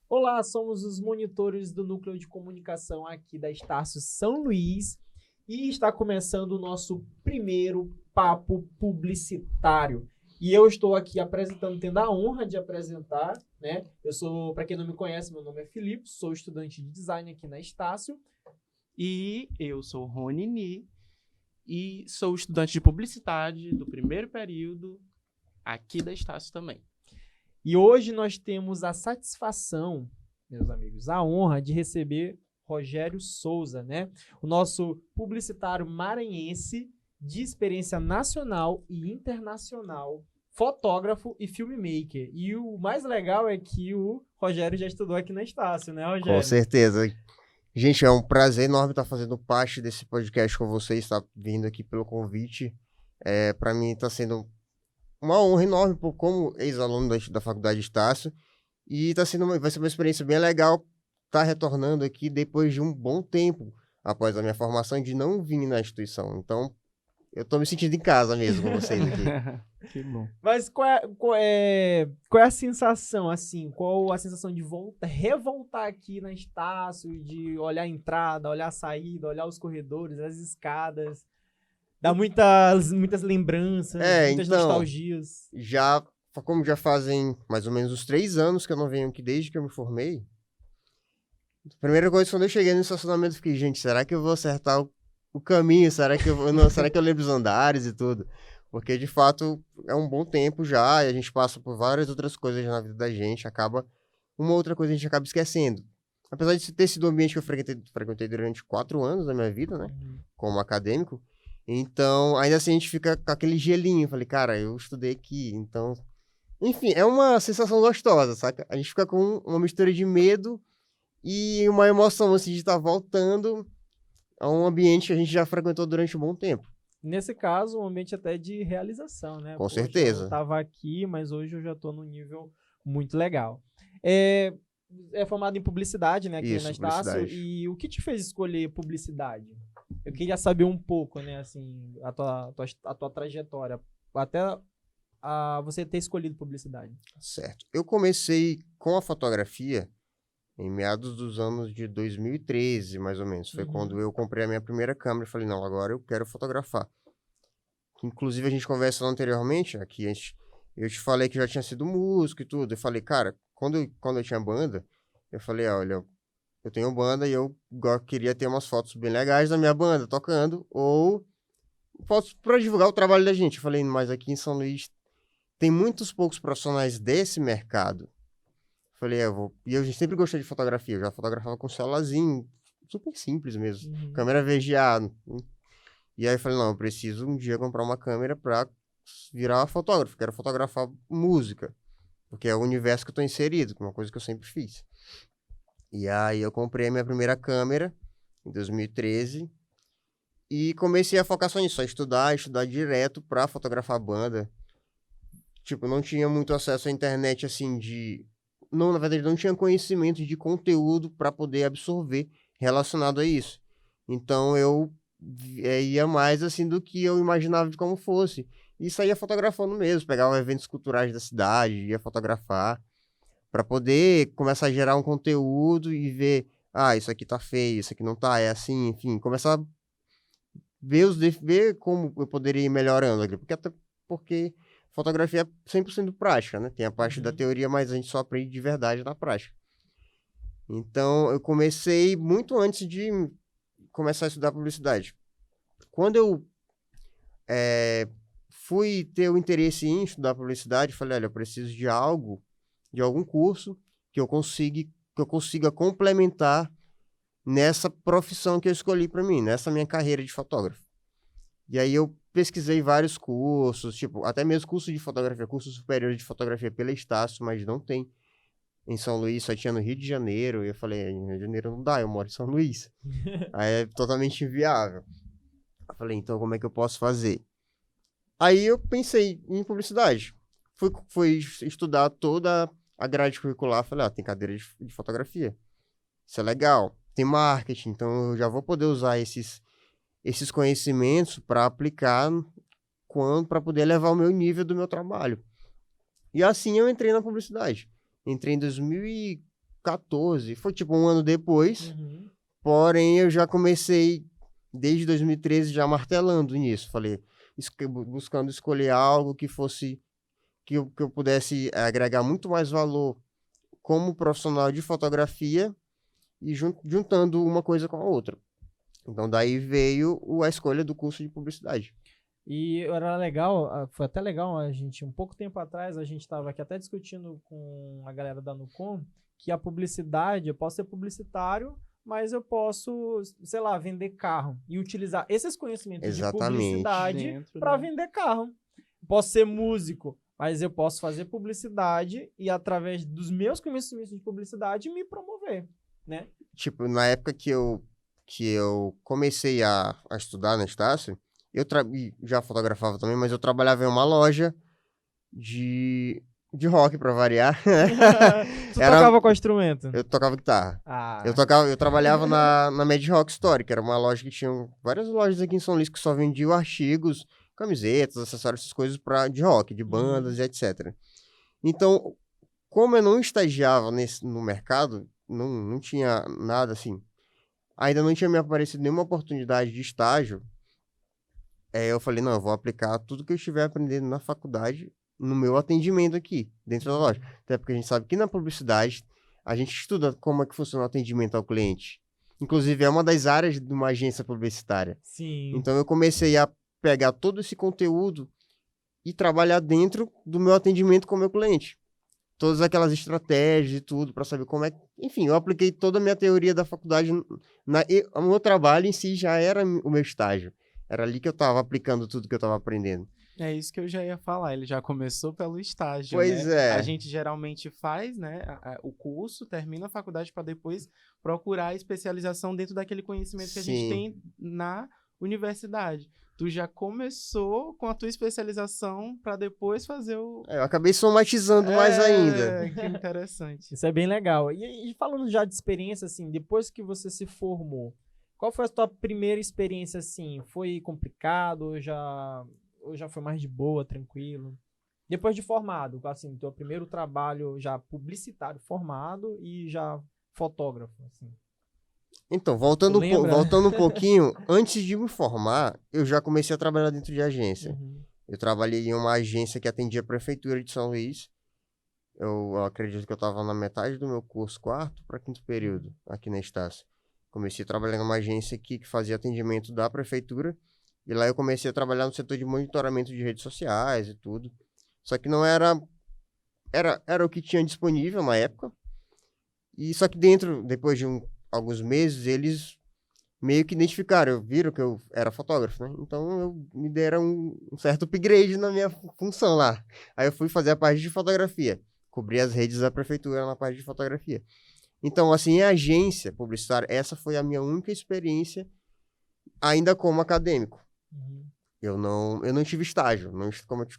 Olá, somos os monitores do Núcleo de Comunicação aqui da Estácio São Luís e está começando o nosso primeiro papo publicitário. E eu estou aqui apresentando, tendo a honra de apresentar, né? Eu sou, para quem não me conhece, meu nome é Filipe, sou estudante de design aqui na Estácio. E eu sou Rony Ni e sou estudante de publicidade do primeiro período aqui da Estácio também. E hoje nós temos a satisfação, meus amigos, a honra de receber Rogério Souza, né? O nosso publicitário maranhense de experiência nacional e internacional, fotógrafo e filmmaker. E o mais legal é que o Rogério já estudou aqui na Estácio, né, Rogério? Com certeza. Gente, é um prazer enorme estar fazendo parte desse podcast com vocês, estar vindo aqui pelo convite. Para mim está sendo uma honra enorme como ex-aluno da Faculdade Estácio. E vai ser uma experiência bem legal estar retornando aqui depois de um bom tempo após a minha formação de não vir na instituição. Então, eu estou me sentindo em casa mesmo com vocês aqui. Que bom. Mas qual é a sensação, assim? Qual a sensação de revoltar aqui na Estácio, de olhar a entrada, olhar a saída, olhar os corredores, as escadas? Dá muitas lembranças, muitas nostalgias. Como já fazem mais ou menos uns 3 anos que eu não venho aqui desde que eu me formei, a primeira coisa, quando eu cheguei no estacionamento, eu fiquei, gente, será que eu vou acertar o caminho? Será que eu lembro os andares e tudo? Porque, de fato, é um bom tempo já, e a gente passa por várias outras coisas na vida da gente, uma outra coisa a gente acaba esquecendo. Apesar de ter sido um ambiente que eu frequentei durante 4 anos da minha vida, né, como acadêmico, então, ainda assim a gente fica com aquele gelinho, falei, cara, eu estudei aqui, então... Enfim, é uma sensação gostosa, saca? A gente fica com uma mistura de medo e uma emoção, assim, de estar voltando a um ambiente que a gente já frequentou durante um bom tempo. Nesse caso, um ambiente até de realização, né? Com certeza. Eu estava aqui, mas hoje eu já estou num nível muito legal. É formado em publicidade, né? Aqui Isso, na Estácio. E o que te fez escolher publicidade? Eu queria saber um pouco, né? Assim, a tua trajetória. Até você ter escolhido publicidade. Certo. Eu comecei com a fotografia em meados dos anos de 2013, mais ou menos. Foi quando eu comprei a minha primeira câmera e falei, não, agora eu quero fotografar. Inclusive, a gente conversou anteriormente, aqui eu te falei que já tinha sido músico e tudo. Eu falei, cara, quando eu tinha banda, eu falei, olha, eu tenho banda e eu queria ter umas fotos bem legais da minha banda tocando, ou fotos para divulgar o trabalho da gente. Eu falei, mas aqui em São Luís tem muitos poucos profissionais desse mercado. Falei, E eu sempre gostei de fotografia, eu já fotografava com celularzinho, super simples mesmo, câmera VGA. E aí eu falei, não, eu preciso um dia comprar uma câmera pra virar fotógrafo, quero fotografar música, porque é o universo que eu tô inserido, que é uma coisa que eu sempre fiz. E aí eu comprei a minha primeira câmera em 2013 e comecei a focar só nisso, só estudar direto pra fotografar banda. Tipo, não tinha muito acesso à internet, assim, Não, na verdade, não tinha conhecimento de conteúdo para poder absorver relacionado a isso. Então, eu ia mais, assim, do que eu imaginava de como fosse. E saía fotografando mesmo, pegava eventos culturais da cidade, ia fotografar, para poder começar a gerar um conteúdo e ver, isso aqui tá feio, isso aqui não tá, é assim, enfim, começar a ver como eu poderia ir melhorando aqui. Porque fotografia é 100% prática, né? Tem a parte da teoria, mas a gente só aprende de verdade na prática. Então, eu comecei muito antes de começar a estudar publicidade. Quando eu fui ter o interesse em estudar publicidade, falei, olha, eu preciso de algum curso que eu consiga complementar nessa profissão que eu escolhi para mim, nessa minha carreira de fotógrafo. E aí eu pesquisei vários cursos, tipo, até mesmo curso de fotografia, curso superior de fotografia pela Estácio, mas não tem em São Luís, só tinha no Rio de Janeiro. E eu falei, em Rio de Janeiro não dá, eu moro em São Luís. Aí é totalmente inviável. Eu falei, então como é que eu posso fazer? Aí eu pensei em publicidade. Fui estudar toda a grade curricular, falei, tem cadeira de fotografia. Isso é legal. Tem marketing, então eu já vou poder usar esses conhecimentos para aplicar para poder elevar o meu nível do meu trabalho. E assim eu entrei na publicidade. Entrei em 2014 2014, foi tipo um ano depois, Uhum. porém eu já comecei desde 2013 já martelando nisso. Falei, buscando escolher algo que fosse, que eu pudesse agregar muito mais valor como profissional de fotografia e juntando uma coisa com a outra. Então daí veio a escolha do curso de publicidade. E era legal, foi até legal, a gente, um pouco tempo atrás, a gente estava aqui até discutindo com a galera da Nucom, que a publicidade, eu posso ser publicitário, mas eu posso, sei lá, vender carro e utilizar esses conhecimentos Exatamente. de publicidade Dentro, para né? vender carro. Posso ser músico, mas eu posso fazer publicidade e através dos meus conhecimentos de publicidade me promover, né? Tipo, na época que eu comecei a estudar na Estácio, e já fotografava também, mas eu trabalhava em uma loja de rock, pra variar. Tu tocava qual instrumento? Eu tocava guitarra. Ah, Eu trabalhava na Mad Rock Store, que era uma loja que tinha várias lojas aqui em São Luís que só vendiam artigos, camisetas, acessórios, essas coisas de rock, de bandas e etc. Então, como eu não estagiava no mercado, não tinha nada assim, ainda não tinha me aparecido nenhuma oportunidade de estágio, eu falei, não, eu vou aplicar tudo que eu estiver aprendendo na faculdade no meu atendimento aqui, dentro da loja. Até porque a gente sabe que na publicidade a gente estuda como é que funciona o atendimento ao cliente. Inclusive, é uma das áreas de uma agência publicitária. sim. Então, eu comecei a pegar todo esse conteúdo e trabalhar dentro do meu atendimento com o meu cliente. Todas aquelas estratégias e tudo, para saber como é... Enfim, eu apliquei toda a minha teoria da faculdade. O meu trabalho em si já era o meu estágio. Era ali que eu estava aplicando tudo que eu estava aprendendo. É isso que eu já ia falar, ele já começou pelo estágio, Pois né? é. A gente geralmente faz, né, o curso, termina a faculdade para depois procurar a especialização dentro daquele conhecimento que a gente Sim. tem na universidade. Tu já começou com a tua especialização para depois fazer o... Eu acabei somatizando mais ainda. Que interessante. Isso é bem legal. E falando já de experiência, assim, depois que você se formou, qual foi a tua primeira experiência, assim? Foi complicado ou já foi mais de boa, tranquilo? Depois de formado, assim, teu primeiro trabalho já publicitário formado e já fotógrafo, assim. Então, voltando Lembra? um pouquinho, antes de me formar, eu já comecei a trabalhar dentro de agência. Uhum. Eu trabalhei em uma agência que atendia a prefeitura de São Luís. Eu acredito que eu estava na metade do meu curso, 4º para 5º período, aqui na Estácio. Comecei a trabalhar numa agência aqui que fazia atendimento da prefeitura. E lá eu comecei a trabalhar no setor de monitoramento de redes sociais e tudo. Só que não era o que tinha disponível na época. E só que depois de alguns meses, eles meio que identificaram, viram que eu era fotógrafo, né? Então me deram um certo upgrade na minha função lá. Aí eu fui fazer a parte de fotografia, cobrir as redes da prefeitura na parte de fotografia. Então, assim, em agência publicitária, essa foi a minha única experiência ainda como acadêmico. Uhum. Eu não tive estágio,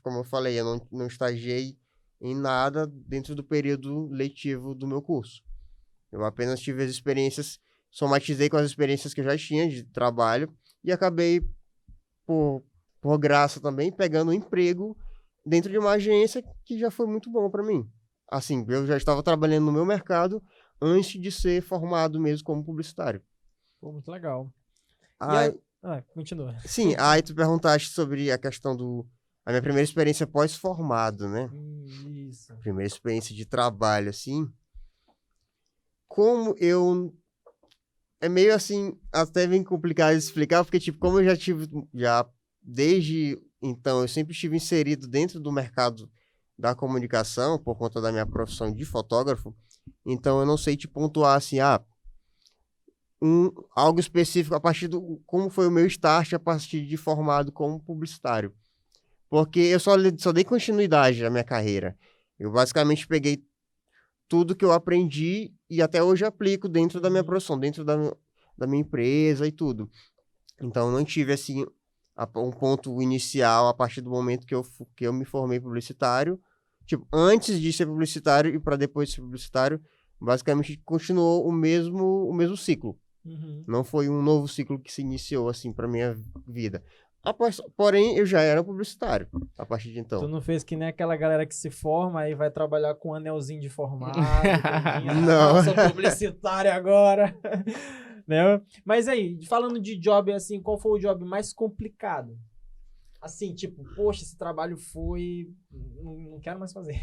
como eu falei, eu não estagiei em nada dentro do período letivo do meu curso. Eu apenas tive as experiências, somatizei com as experiências que eu já tinha de trabalho e acabei, por graça também, pegando um emprego dentro de uma agência que já foi muito bom para mim. Assim, eu já estava trabalhando no meu mercado antes de ser formado mesmo como publicitário. Pô, muito legal. Continua. Sim, aí tu perguntaste sobre a questão a minha primeira experiência pós-formado, né? Isso. Primeira experiência de trabalho, assim. Como eu... É meio assim, até bem complicado de explicar, porque, tipo, como eu já desde então, eu sempre estive inserido dentro do mercado da comunicação, por conta da minha profissão de fotógrafo, então eu não sei te pontuar, assim, algo específico a partir como foi o meu start a partir de formado como publicitário. Porque eu só dei continuidade à minha carreira. Eu basicamente peguei tudo que eu aprendi e até hoje aplico dentro da minha profissão, dentro da minha empresa e tudo. Então, eu não tive, assim, um ponto inicial a partir do momento que eu me formei publicitário. Tipo, antes de ser publicitário e para depois de ser publicitário, basicamente continuou o mesmo ciclo. Uhum. Não foi um novo ciclo que se iniciou, assim, para minha vida. Porém, eu já era publicitário a partir de então. Tu não fez que nem aquela galera que se forma e vai trabalhar com um anelzinho de formado. Não. Sou publicitário agora. Né? Mas aí, falando de job, assim, qual foi o job mais complicado? Assim, tipo, poxa, esse trabalho foi... Não quero mais fazer.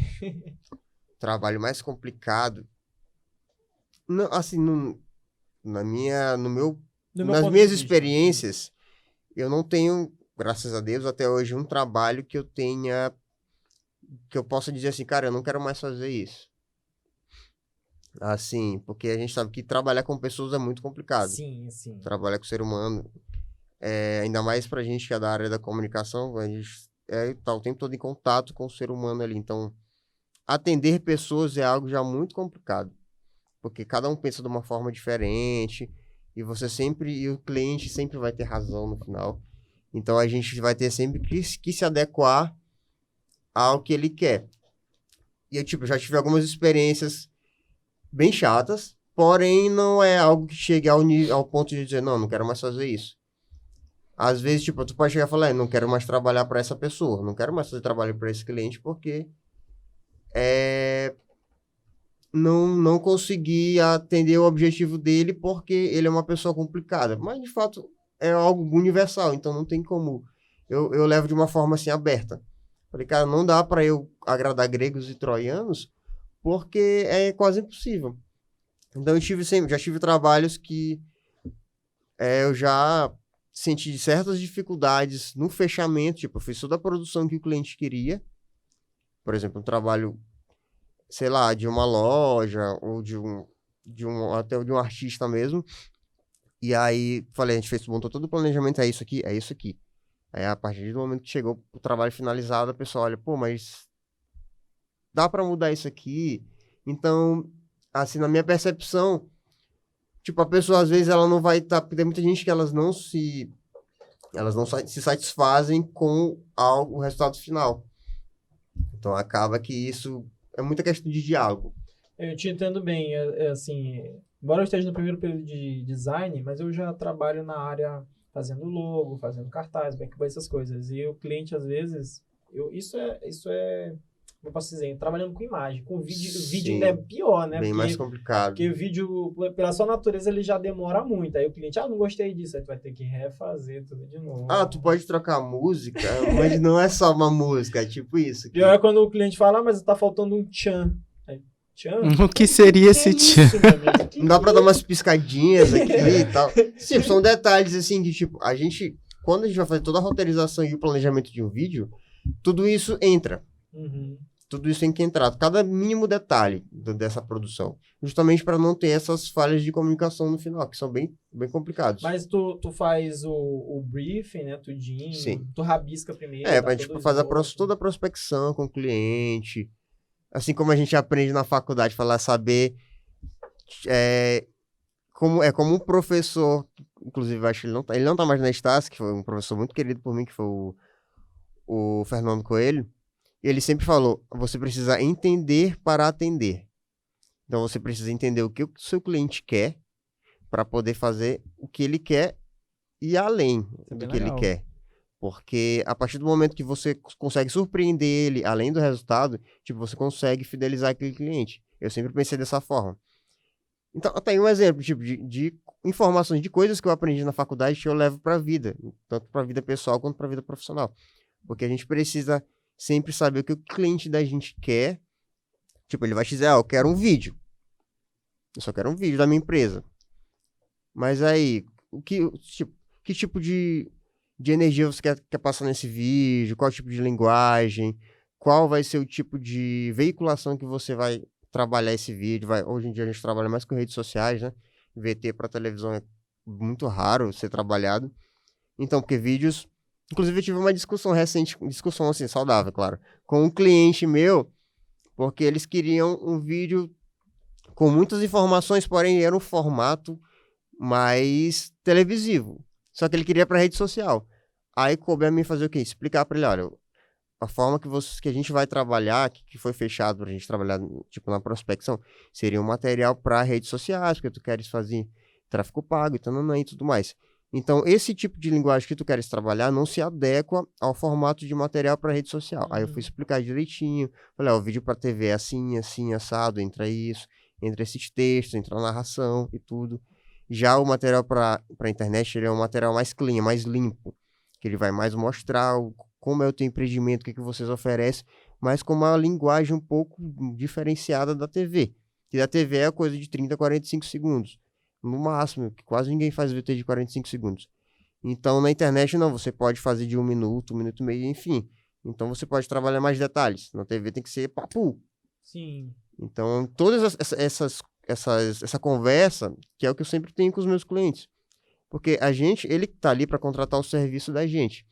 Trabalho mais complicado. Não, assim, nas minhas experiências, eu não tenho, graças a Deus, até hoje, um trabalho que eu possa dizer assim, cara, eu não quero mais fazer isso. Assim, porque a gente sabe que trabalhar com pessoas é muito complicado. Sim, sim. Trabalhar com ser humano, ainda mais pra gente que é da área da comunicação, a gente tá o tempo todo em contato com o ser humano ali. Então, atender pessoas é algo já muito complicado. Porque cada um pensa de uma forma diferente, e o cliente sempre vai ter razão no final. Então, a gente vai ter sempre que se adequar ao que ele quer. E eu, já tive algumas experiências bem chatas, porém, não é algo que chegue ao ponto de dizer, não quero mais fazer isso. Às vezes, tu pode chegar e falar, não quero mais trabalhar para essa pessoa, não quero mais fazer trabalho para esse cliente, porque não consegui atender o objetivo dele porque ele é uma pessoa complicada. Mas, de fato, é algo universal, então não tem como. Eu levo de uma forma assim, aberta. Falei, cara, não dá para eu agradar gregos e troianos porque é quase impossível. Então, já tive trabalhos que eu já senti certas dificuldades no fechamento, eu fiz toda a produção que o cliente queria. Por exemplo, um trabalho, sei lá, de uma loja ou até de um artista mesmo. E aí, falei, a gente montou todo o planejamento, é isso aqui, é isso aqui. Aí, a partir do momento que chegou o trabalho finalizado, a pessoa olha, pô, mas dá para mudar isso aqui? Então, assim, na minha percepção, a pessoa, às vezes, ela não vai estar... Porque tem muita gente que elas não se satisfazem com o resultado final. Então, acaba que isso é muita questão de diálogo. Eu te entendo bem, assim, embora eu esteja no primeiro período de design, mas eu já trabalho na área fazendo logo, fazendo cartaz, backbone, essas coisas. E o cliente, às vezes, isso é, como eu posso dizer, trabalhando com imagem, com vídeo, o vídeo ainda é pior, né? Bem mais complicado. Porque o vídeo, pela sua natureza, ele já demora muito. Aí o cliente, não gostei disso, aí tu vai ter que refazer tudo de novo. Tu pode trocar música, mas não é só uma música, é tipo isso. Pior é quando o cliente fala, mas tá faltando um tchan. Tchan? O que seria esse tchan? Não dá pra dar umas piscadinhas aqui e tal. Sim, são detalhes assim que, quando a gente vai fazer toda a roteirização e o planejamento de um vídeo, tudo isso entra. Uhum. Tudo isso tem que entrar. Cada mínimo detalhe dessa produção. Justamente para não ter essas falhas de comunicação no final, que são bem, bem complicados. Mas tu faz o briefing, né? Tudinho. Sim. Tu rabisca primeiro. A gente faz toda a prospecção com o cliente. Assim como a gente aprende na faculdade, saber como um professor, inclusive acho que ele não tá mais na Estácio, que foi um professor muito querido por mim, que foi o Fernando Coelho. E ele sempre falou, você precisa entender para atender. Então você precisa entender o que o seu cliente quer para poder fazer o que ele quer e além do que ele quer. Porque a partir do momento que você consegue surpreender ele, além do resultado, você consegue fidelizar aquele cliente. Eu sempre pensei dessa forma. Então, tem um exemplo de informações, de coisas que eu aprendi na faculdade que eu levo para a vida, tanto para a vida pessoal quanto para a vida profissional. Porque a gente precisa sempre saber o que o cliente da gente quer. Ele vai te dizer, eu quero um vídeo. Eu só quero um vídeo da minha empresa. Mas aí, que tipo de energia você quer passar nesse vídeo? Qual tipo de linguagem? Qual vai ser o tipo de veiculação que você vai trabalhar esse vídeo? Hoje em dia a gente trabalha mais com redes sociais, né? VT para televisão é muito raro ser trabalhado. Então, porque vídeos... Inclusive, eu tive uma discussão recente, discussão assim, saudável, claro, com um cliente meu, porque eles queriam um vídeo com muitas informações, porém era um formato mais televisivo. Só que ele queria para rede social. Aí coube a mim fazer o quê? Explicar para ele, olha, a forma que a gente vai trabalhar, que foi fechado para a gente trabalhar, na prospecção, seria um material para redes sociais, porque tu queres fazer tráfego pago e tudo mais. Então, esse tipo de linguagem que tu queres trabalhar não se adequa ao formato de material para rede social. Aí eu fui explicar direitinho. Falei, ó, o vídeo para TV é assim, assim, assado, entra isso, entra esse texto, entra a narração e tudo. Já o material para internet, ele é um material mais clean, mais limpo, que ele vai mais mostrar como é o teu empreendimento, o que vocês oferecem, mas com uma linguagem um pouco diferenciada da TV. Que da TV é coisa de 30 a 45 segundos. No máximo, que quase ninguém faz VT de 45 segundos. Então, na internet, não, você pode fazer de 1 minuto, 1 minuto e meio, enfim. Então, você pode trabalhar mais detalhes. Na TV tem que ser papo. Sim. Então, todas essa conversa, que é o que eu sempre tenho com os meus clientes. Porque ele tá ali para contratar o serviço da gente.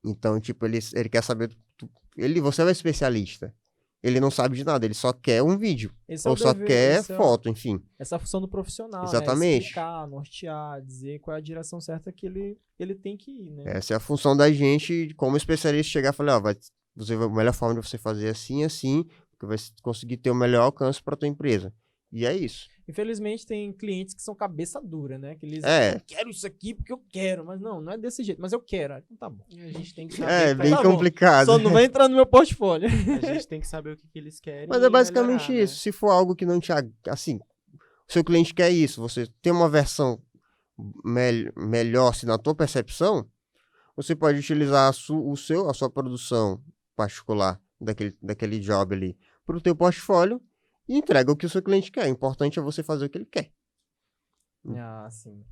Então, tipo, ele quer saber... Você é o especialista. Ele não sabe de nada, ele só quer um vídeo. Ou só quer foto, enfim. Essa é a função do profissional, exatamente. Né? Explicar, nortear, dizer qual é a direção certa que ele tem que ir, né? Essa é a função da gente, como especialista, chegar e falar, ó, a melhor forma de você fazer assim, assim, porque vai conseguir ter o melhor alcance para tua empresa. E é isso. Infelizmente, tem clientes que são cabeça dura, né? Que eles eu quero isso aqui porque eu quero. Mas não é desse jeito. Mas eu quero. Então tá bom. A gente tem que saber. É bem complicado. Só não vai entrar no meu portfolio. A gente tem que saber o que eles querem. Mas é basicamente melhorar, isso. Né? Se for algo que não te... Assim, o seu cliente quer isso, você tem uma versão melhor, se na tua percepção, você pode utilizar a sua produção particular daquele job ali para o teu portfólio e entrega o que o seu cliente quer. O importante é você fazer o que ele quer. Ah, sim.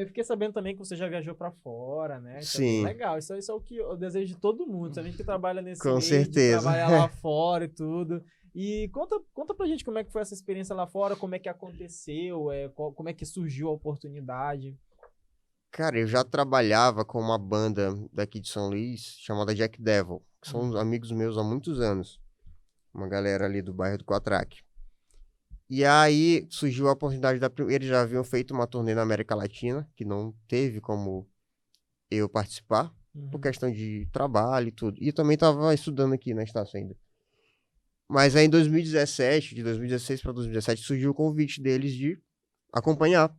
Fiquei sabendo também que você já viajou para fora, né? Isso sim. É legal. Isso é o que eu desejo de todo mundo. A gente que trabalha nesse com meio, certeza. de trabalhar lá fora e tudo. E conta pra gente como é que foi essa experiência lá fora, como é que aconteceu, como é que surgiu a oportunidade. Cara, eu já trabalhava com uma banda daqui de São Luís, chamada Jack Devil, que são amigos meus há muitos anos. Uma galera ali do bairro do Quatraque. E aí surgiu a oportunidade eles já haviam feito uma turnê na América Latina, que não teve como eu participar, por questão de trabalho e tudo. E eu também estava estudando aqui na Estácio ainda. Mas aí em 2017, de 2016 para 2017, surgiu o convite deles de acompanhar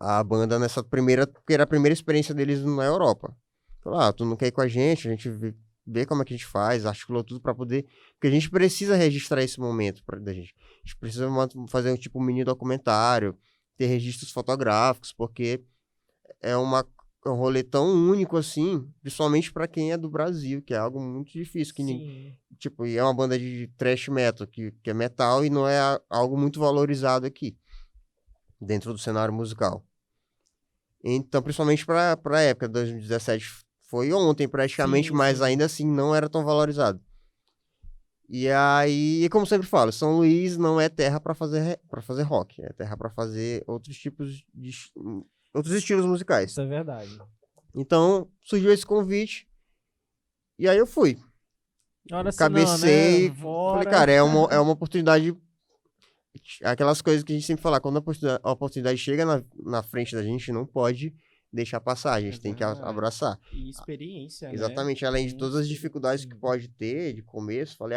a banda nessa porque era a primeira experiência deles na Europa. Falaram, tu não quer ir com a gente vê como é que a gente faz, articulou tudo para poder... Porque a gente precisa registrar esse momento da gente. A gente precisa fazer um mini documentário, ter registros fotográficos, porque é um rolê tão único assim, principalmente para quem é do Brasil, que é algo muito difícil. E é uma banda de thrash metal, que é metal e não é algo muito valorizado aqui, dentro do cenário musical. Então, principalmente para a época de 2017, foi ontem praticamente, mas ainda assim não era tão valorizado. E aí, como sempre falo, São Luís não é terra para fazer rock, é terra para fazer outros estilos musicais. Isso é verdade. Então, surgiu esse convite e aí eu fui. Cabecei, né? Falei, cara, é uma oportunidade, aquelas coisas que a gente sempre fala, quando a oportunidade chega na frente da gente, não pode deixar passar, a gente tem que abraçar. E experiência, exatamente, né? Além de todas as dificuldades que pode ter de começo, falei,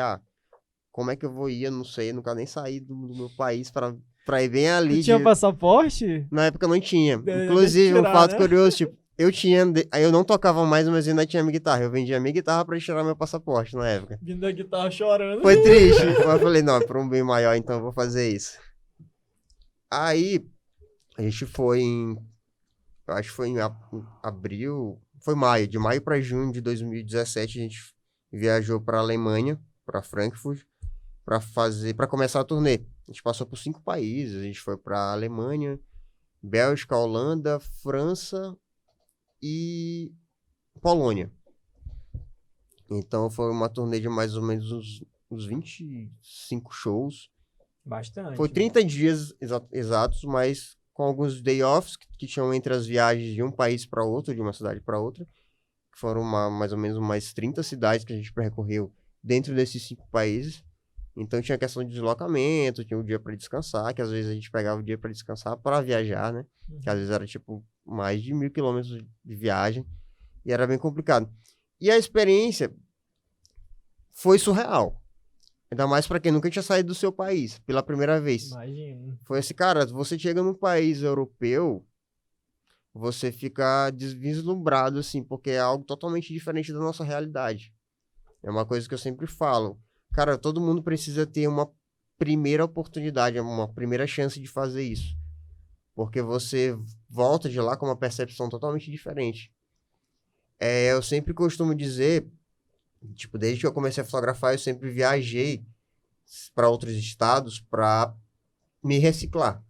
como é que eu vou ir? Eu não sei, nunca nem saí do meu país pra ir bem ali. Tu tinha passaporte? Na época não tinha. Inclusive, um fato curioso, tipo, eu não tocava mais, mas eu ainda tinha minha guitarra. Eu vendia minha guitarra pra tirar meu passaporte na época. Vindo da guitarra chorando. Foi triste, mas eu falei, não, é pra um bem maior, então eu vou fazer isso. Aí, a gente foi acho que foi em abril, foi maio, de maio para junho de 2017, a gente viajou para a Alemanha, para Frankfurt, para começar a turnê. A gente passou por 5 países, a gente foi para Alemanha, Bélgica, Holanda, França e Polônia. Então foi uma turnê de mais ou menos uns 25 shows. Bastante. Foi 30 dias exatos, mas com alguns day-offs que tinham entre as viagens de um país para outro, de uma cidade para outra. Foram mais ou menos umas 30 cidades que a gente percorreu dentro desses 5 países. Então tinha a questão de deslocamento, tinha o dia para descansar, que às vezes a gente pegava o dia para descansar para viajar, né? Que às vezes era tipo mais de 1.000 quilômetros de viagem e era bem complicado. E a experiência foi surreal. Ainda mais para quem nunca tinha saído do seu país pela primeira vez. Imagina. Foi assim, cara, você chega num país europeu, você fica vislumbrado, assim, porque é algo totalmente diferente da nossa realidade. É uma coisa que eu sempre falo. Cara, todo mundo precisa ter uma primeira oportunidade, uma primeira chance de fazer isso. Porque você volta de lá com uma percepção totalmente diferente. Eu sempre costumo dizer, tipo, desde que eu comecei a fotografar, eu sempre viajei para outros estados para me reciclar.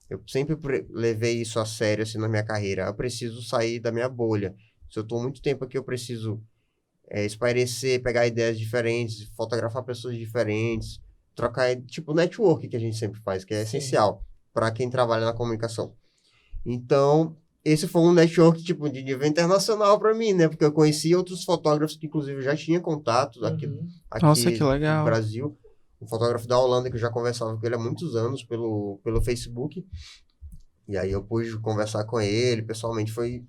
Eu sempre levei isso a sério, assim, na minha carreira. Eu preciso sair da minha bolha. Se eu estou muito tempo aqui, eu preciso espairecer, pegar ideias diferentes, fotografar pessoas diferentes, trocar, tipo, network que a gente sempre faz, que é essencial para quem trabalha na comunicação. Então, esse foi um network, tipo, de nível internacional para mim, né? Porque eu conheci outros fotógrafos que, inclusive, eu já tinha contatos aqui Nossa, que legal. no Brasil. Um fotógrafo da Holanda que eu já conversava com ele há muitos anos pelo Facebook. E aí eu pude conversar com ele pessoalmente, foi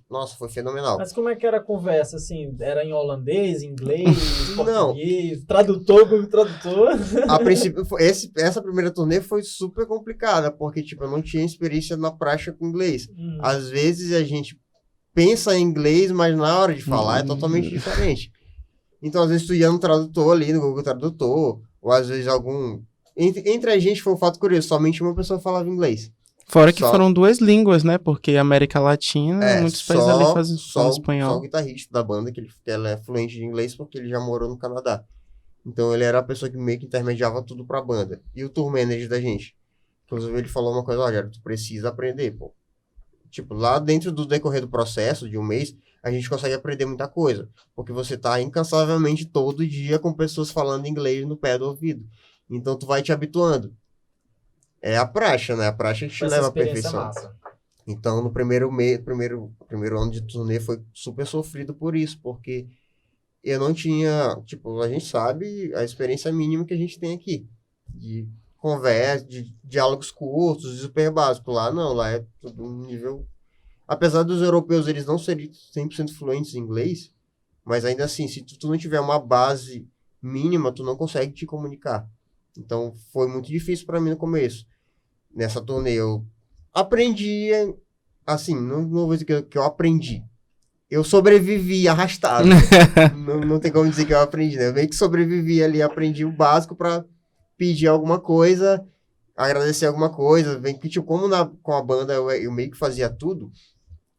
fenomenal. Mas como é que era a conversa, assim? Era em holandês, inglês, Não. português, tradutor, Google Tradutor? A princípio, essa primeira turnê foi super complicada, porque, tipo, eu não tinha experiência na prática com inglês. Às vezes a gente pensa em inglês, mas na hora de falar é totalmente diferente. Então, às vezes tu ia no tradutor ali, no Google Tradutor, ou às vezes algum... Entre a gente foi um fato curioso, somente uma pessoa falava inglês. Fora que foram duas línguas, né? Porque a América Latina, muitos países ali falam espanhol. Só o guitarrista da banda, que ela é fluente de inglês porque ele já morou no Canadá. Então ele era a pessoa que meio que intermediava tudo pra banda. E o tour manager da gente. Inclusive ele falou uma coisa, olha, tu precisa aprender, pô. Tipo, lá dentro do decorrer do processo, de um mês, a gente consegue aprender muita coisa. Porque você tá incansavelmente todo dia com pessoas falando inglês no pé do ouvido. Então tu vai te habituando. É a praxe, né? A praxe que te leva à perfeição. Massa. Então, no primeiro ano de turnê foi super sofrido por isso, porque eu não tinha, tipo, a gente sabe a experiência mínima que a gente tem aqui, de conversa, de diálogos curtos, super básico. Lá não, lá é tudo um nível... Apesar dos europeus, eles não serem 100% fluentes em inglês, mas ainda assim, se tu não tiver uma base mínima, tu não consegue te comunicar. Então, foi muito difícil para mim no começo. Nessa turnê, eu aprendi, assim, não vou dizer que eu aprendi. Eu sobrevivi arrastado. não tem como dizer que eu aprendi, né? Eu meio que sobrevivi ali, aprendi o básico para pedir alguma coisa, agradecer alguma coisa. Tipo, como com a banda eu meio que fazia tudo,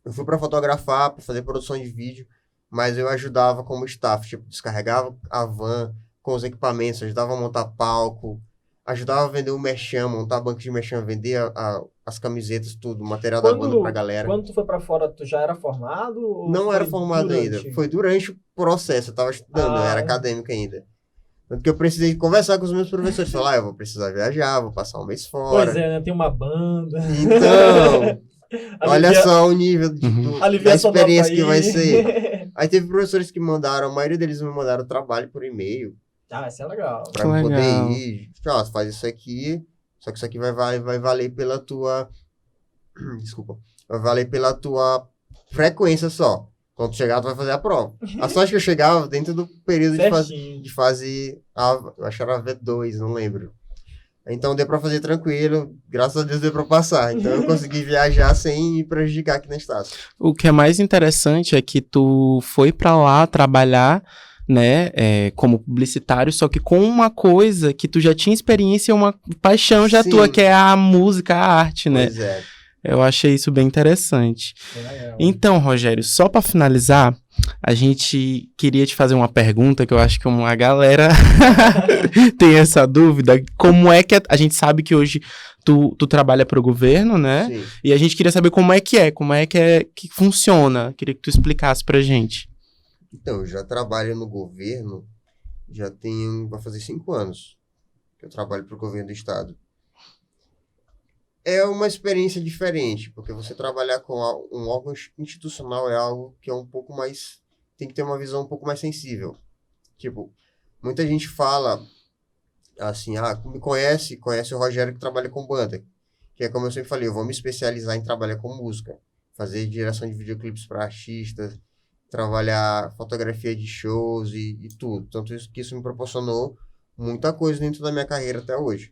eu fui para fotografar, para fazer produção de vídeo, mas eu ajudava como staff, tipo, descarregava a van com os equipamentos, ajudava a montar palco, ajudava a vender o merchan, montar banco de merchan, vender as camisetas, tudo, o material da banda pra galera. Quando tu foi pra fora, tu já era formado? Ou não era formado ainda. Foi durante o processo, eu tava estudando, eu era acadêmico ainda. Tanto que eu precisei conversar com os meus professores. Falar, eu vou precisar viajar, vou passar um mês fora. Pois é, né? Tem uma banda. Então, olha só o nível da experiência que vai ser. Aí teve professores que mandaram, a maioria deles me mandaram trabalho por e-mail. Ah, isso é legal. Pra poder ir. Ó, faz isso aqui, só que isso aqui vai valer pela tua... Desculpa. Vai valer pela tua frequência só. Quando tu chegar, tu vai fazer a prova. A sorte que eu chegava dentro do período de fase... eu acho que era V2, não lembro. Então deu pra fazer tranquilo. Graças a Deus deu pra passar. Então eu consegui viajar sem me prejudicar aqui na Estácio. O que é mais interessante é que tu foi pra lá trabalhar, né, como publicitário, só que com uma coisa que tu já tinha experiência e uma paixão já tua, que é a música, a arte, né? Pois é. Eu achei isso bem interessante. Então, Rogério, só para finalizar, a gente queria te fazer uma pergunta que eu acho que uma galera tem essa dúvida. Como é que a gente sabe que hoje tu trabalha para o governo, né? Sim. E a gente queria saber como é que funciona. Queria que tu explicasse pra gente. Então, eu já trabalho no governo, vai fazer 5 anos que eu trabalho para o governo do estado. É uma experiência diferente, porque você trabalhar com um órgão institucional é algo que é um pouco mais... Tem que ter uma visão um pouco mais sensível. Tipo, muita gente fala assim, me conhece o Rogério que trabalha com banda. Que é como eu sempre falei, eu vou me especializar em trabalhar com música. Fazer direção de videoclipes para artistas, trabalhar fotografia de shows e tudo. Tanto que isso me proporcionou muita coisa dentro da minha carreira até hoje.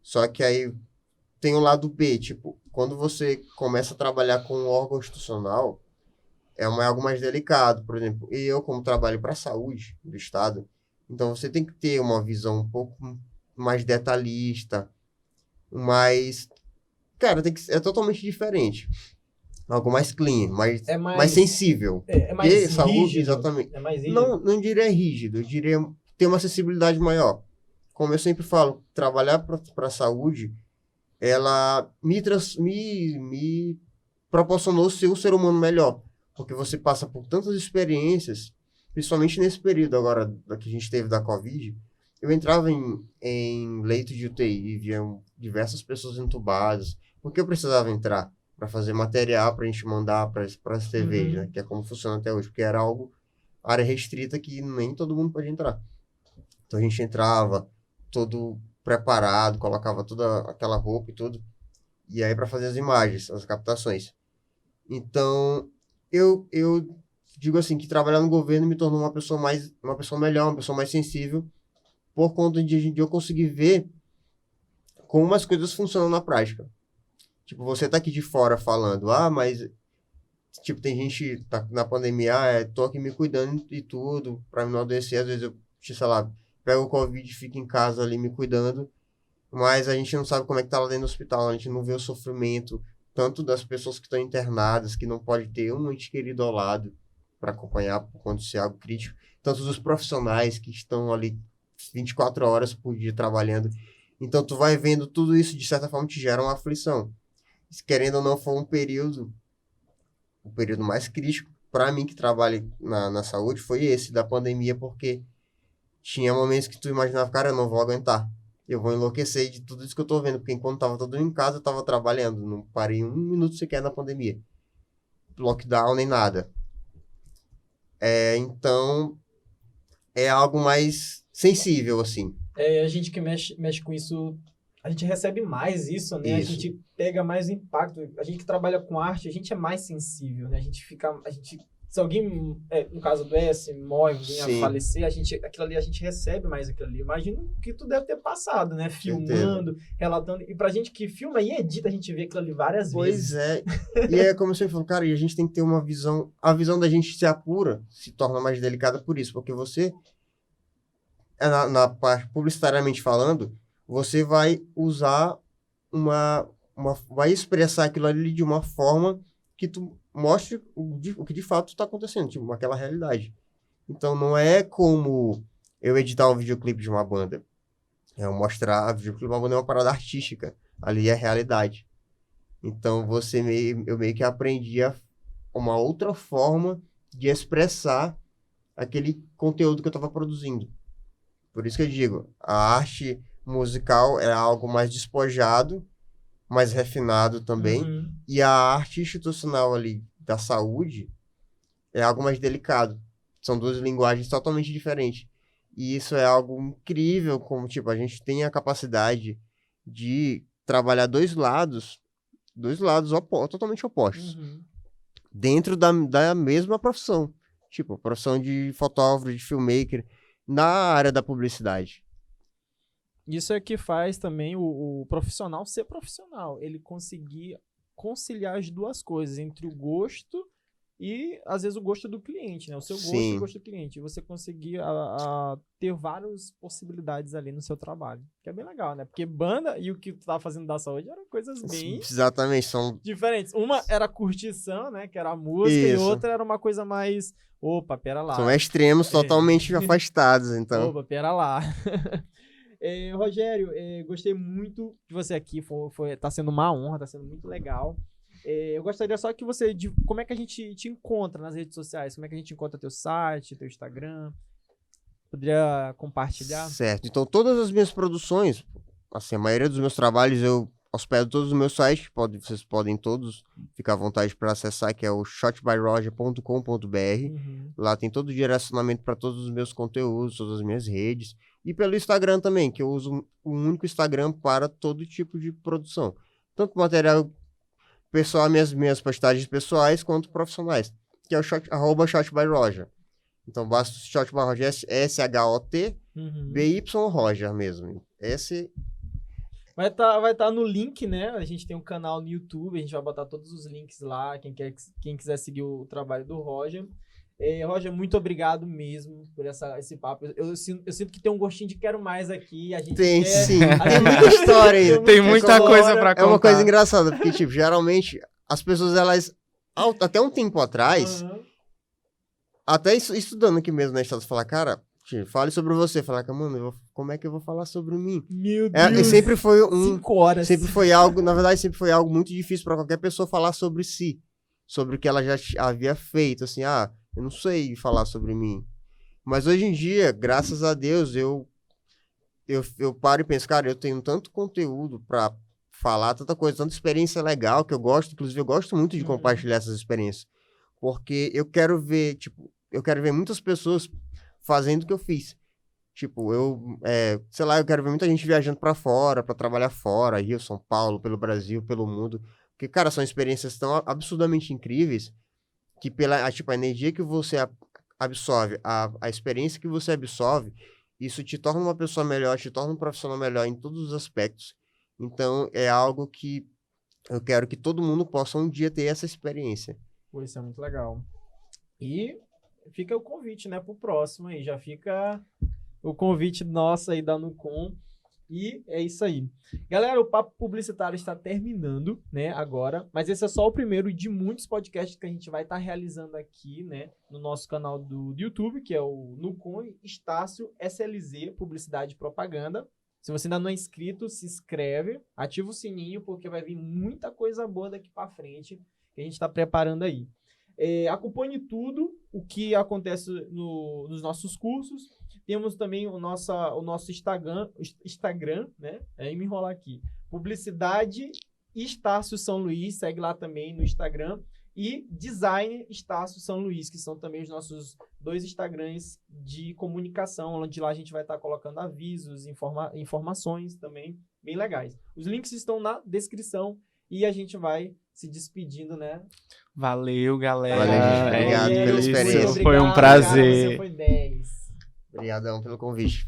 Só que aí... tem o lado B, tipo, quando você começa a trabalhar com um órgão institucional, algo mais delicado. Por exemplo, eu, como trabalho para a saúde do Estado, então você tem que ter uma visão um pouco mais detalhista, mais... Cara, é totalmente diferente. Algo mais clean, mais sensível. É mais rígido. Saúde, exatamente. É mais rígido. Não diria rígido, eu diria ter uma acessibilidade maior. Como eu sempre falo, trabalhar para a saúde, ela me proporcionou ser um ser humano melhor. Porque você passa por tantas experiências, principalmente nesse período agora que a gente teve da Covid. Eu entrava em leito de UTI e via diversas pessoas entubadas, porque eu precisava entrar para fazer material para a gente mandar para as TVs, né? Que é como funciona até hoje, porque era área restrita que nem todo mundo pode entrar. Então a gente entrava todo preparado, colocava toda aquela roupa e tudo, e aí para fazer as imagens, as captações. Então eu digo assim que trabalhar no governo me tornou uma pessoa melhor, uma pessoa mais sensível, por conta de eu conseguir ver como as coisas funcionam na prática. Tipo, você tá aqui de fora falando, mas, tipo, tem gente tá na pandemia, tô aqui me cuidando e tudo, pra não adoecer, às vezes eu, sei lá, pego o Covid e fico em casa ali me cuidando, mas a gente não sabe como é que tá lá dentro do hospital, a gente não vê o sofrimento, tanto das pessoas que estão internadas, que não pode ter um ente querido ao lado para acompanhar por acontecer algo crítico, tanto dos profissionais que estão ali 24 horas por dia trabalhando. Então, tu vai vendo tudo isso, de certa forma, te gera uma aflição. Querendo ou não, foi o período mais crítico para mim que trabalho na saúde, foi esse da pandemia, porque tinha momentos que tu imaginava, cara, eu não vou aguentar, eu vou enlouquecer de tudo isso que eu tô vendo, porque enquanto tava todo mundo em casa, eu tava trabalhando, não parei um minuto sequer na pandemia, lockdown nem nada. Então, é algo mais sensível, assim. A gente que mexe com isso, a gente recebe mais isso, né? Isso. A gente pega mais impacto. A gente que trabalha com arte, a gente é mais sensível, né? Se alguém, no caso do S, morre, vem a falecer, aquilo ali, a gente recebe mais aquilo ali. Imagino que tu deve ter passado, né? Filmando, relatando. E pra gente que filma e edita, a gente vê aquilo ali várias vezes. Pois é. E é como você falou, cara, e a gente tem que ter uma visão... A visão da gente se apura, se torna mais delicada por isso. Porque você, na parte publicitariamente falando, você vai usar vai expressar aquilo ali de uma forma que tu mostre o que de fato está acontecendo, tipo, aquela realidade. Então, não é como eu editar um videoclipe de uma banda. Eu mostrar, o videoclipe de uma banda é uma parada artística. Ali é a realidade. Então, eu meio que aprendi uma outra forma de expressar aquele conteúdo que eu estava produzindo. Por isso que eu digo, a arte musical é algo mais despojado, mais refinado também, e a arte institucional ali da saúde é algo mais delicado. São duas linguagens totalmente diferentes. E isso é algo incrível, como, tipo, a gente tem a capacidade de trabalhar dois lados totalmente opostos, dentro da mesma profissão. Tipo, a profissão de fotógrafo, de filmmaker, na área da publicidade. Isso é que faz também o profissional ser profissional. Ele conseguir conciliar as duas coisas, entre o gosto e, às vezes, o gosto do cliente, né? O seu gosto e o gosto do cliente. E você conseguir ter várias possibilidades ali no seu trabalho. Que é bem legal, né? Porque banda e o que tu tava fazendo da saúde eram coisas bem... Exatamente, são... diferentes. Uma era a curtição, né? Que era a música. Isso. E outra era uma coisa mais... Opa, pera lá. São extremos totalmente afastados, então. Opa, pera lá. Rogério, gostei muito de você aqui, tá sendo uma honra, tá sendo muito legal. Eu gostaria só que como é que a gente te encontra nas redes sociais? Como é que a gente encontra teu site, teu Instagram? Poderia compartilhar? Certo, então todas as minhas produções, assim, a maioria dos meus trabalhos eu hospedo todos no meu site, vocês podem todos ficar à vontade para acessar, que é o shotbyroger.com.br. Lá tem todo o direcionamento para todos os meus conteúdos, todas as minhas redes. E pelo Instagram também, que eu uso um único Instagram para todo tipo de produção. Tanto material pessoal, minhas postagens pessoais, quanto profissionais. Que é o @shotbyroger. Então basta o shotbyroger, SHOT, BY Roger mesmo. Esse Vai tá no link, né? A gente tem um canal no YouTube, a gente vai botar todos os links lá, quem quiser seguir o trabalho do Roger. Roger, muito obrigado mesmo por esse papo. Eu sinto que tem um gostinho de quero mais aqui. A gente Tem quer... sim, tem muita história ainda. Tem muita coisa pra contar. É uma coisa engraçada, porque, tipo, geralmente, as pessoas, elas, até um tempo atrás, até estudando aqui mesmo na história, falar, cara, fale sobre você. Falar, mano, como é que eu vou falar sobre mim? Meu Deus. Sempre foi 5 horas. Sempre foi algo, na verdade, sempre foi algo muito difícil pra qualquer pessoa falar sobre si. Sobre o que ela já havia feito, assim, eu não sei falar sobre mim. Mas hoje em dia, graças a Deus, eu paro e penso, cara, eu tenho tanto conteúdo pra falar, tanta coisa, tanta experiência legal que eu gosto, inclusive eu gosto muito de compartilhar essas experiências. Porque eu quero ver muitas pessoas fazendo o que eu fiz. Tipo, sei lá, eu quero ver muita gente viajando pra fora, pra trabalhar fora, Rio, São Paulo, pelo Brasil, pelo mundo. Porque, cara, são experiências tão absurdamente incríveis que a energia que você absorve, a experiência que você absorve, isso te torna uma pessoa melhor, te torna um profissional melhor em todos os aspectos. Então, é algo que eu quero que todo mundo possa um dia ter essa experiência. Pô, isso é muito legal. E fica o convite, né, pro próximo aí. Já fica o convite nosso aí da Nucom. E é isso aí. Galera, o Papo Publicitário está terminando, né, agora. Mas esse é só o primeiro de muitos podcasts que a gente vai estar realizando aqui, né, no nosso canal do YouTube, que é o Nucom Estácio SLZ, Publicidade e Propaganda. Se você ainda não é inscrito, se inscreve, ativa o sininho, porque vai vir muita coisa boa daqui para frente que a gente está preparando aí. Acompanhe tudo o que acontece nos nossos cursos. Temos também o nosso Instagram, né? Me enrolar aqui. Publicidade Estácio São Luís, segue lá também no Instagram. E Design Estácio São Luís, que são também os nossos 2 Instagrams de comunicação, onde lá a gente vai estar colocando avisos, informações também bem legais. Os links estão na descrição e a gente vai se despedindo, né? Valeu, galera. Valeu, gente. Obrigado pela experiência. Foi um prazer. Cara, você foi 10. Obrigadão pelo convite.